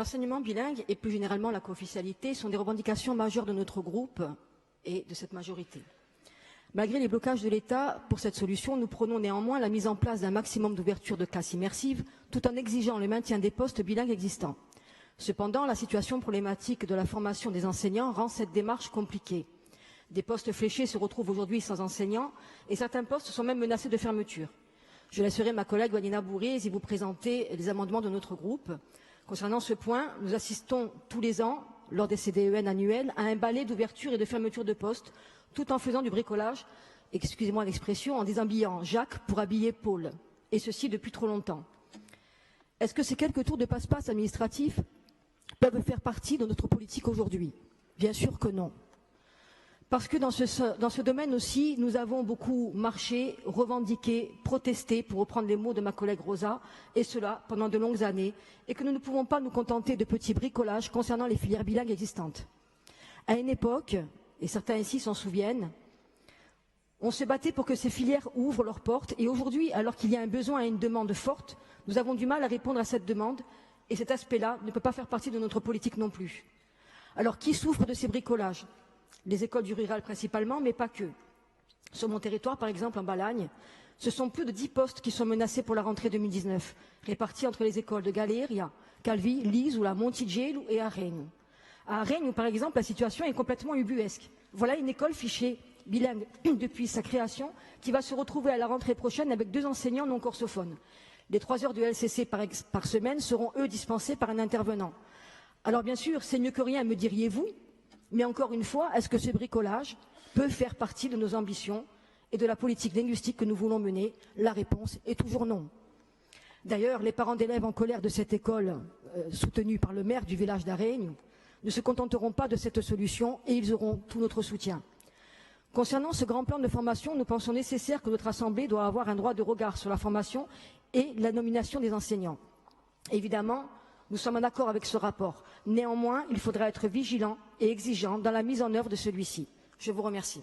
L'enseignement bilingue et plus généralement la co-officialité sont des revendications majeures de notre groupe et de cette majorité. Malgré les blocages de l'État pour cette solution, nous prônons néanmoins la mise en place d'un maximum d'ouverture de classes immersives tout en exigeant le maintien des postes bilingues existants. Cependant, la situation problématique de la formation des enseignants rend cette démarche compliquée. Des postes fléchés se retrouvent aujourd'hui sans enseignants et certains postes sont même menacés de fermeture. Je laisserai ma collègue Vanina Bourriez vous présenter les amendements de notre groupe. Concernant ce point, nous assistons tous les ans, lors des CDEN annuels, à un balai d'ouverture et de fermeture de postes, tout en faisant du bricolage, excusez-moi l'expression, en déshabillant Jacques pour habiller Paul, et ceci depuis trop longtemps. Est-ce que ces quelques tours de passe-passe administratifs peuvent faire partie de notre politique aujourd'hui? Bien sûr que non. Parce que dans ce domaine aussi, nous avons beaucoup marché, revendiqué, protesté, pour reprendre les mots de ma collègue Rosa, et cela pendant de longues années, et que nous ne pouvons pas nous contenter de petits bricolages concernant les filières bilingues existantes. À une époque, et certains ici s'en souviennent, on se battait pour que ces filières ouvrent leurs portes, et aujourd'hui, alors qu'il y a un besoin et une demande forte, nous avons du mal à répondre à cette demande, et cet aspect-là ne peut pas faire partie de notre politique non plus. Alors, qui souffre de ces bricolages? Les écoles du rural principalement, mais pas que. Sur mon territoire, par exemple, en Balagne, ce sont plus de 10 postes qui sont menacés pour la rentrée 2019, répartis entre les écoles de Galéria, Calvi, Lise ou la Montigello et Arègne. À Arègne, par exemple, la situation est complètement ubuesque. Voilà une école fichée bilingue depuis sa création qui va se retrouver à la rentrée prochaine avec 2 enseignants non corsophones. Les 3 heures de LCC par semaine seront, eux, dispensées par un intervenant. Alors, bien sûr, c'est mieux que rien, me diriez-vous, mais encore une fois, est-ce que ce bricolage peut faire partie de nos ambitions et de la politique linguistique que nous voulons mener? La réponse est toujours non. D'ailleurs, les parents d'élèves en colère de cette école, soutenus par le maire du village d'Arègne, ne se contenteront pas de cette solution et ils auront tout notre soutien. Concernant ce grand plan de formation, nous pensons nécessaire que notre Assemblée doit avoir un droit de regard sur la formation et la nomination des enseignants. Évidemment, nous sommes en accord avec ce rapport. Néanmoins, il faudra être vigilant et exigeant dans la mise en œuvre de celui-ci. Je vous remercie.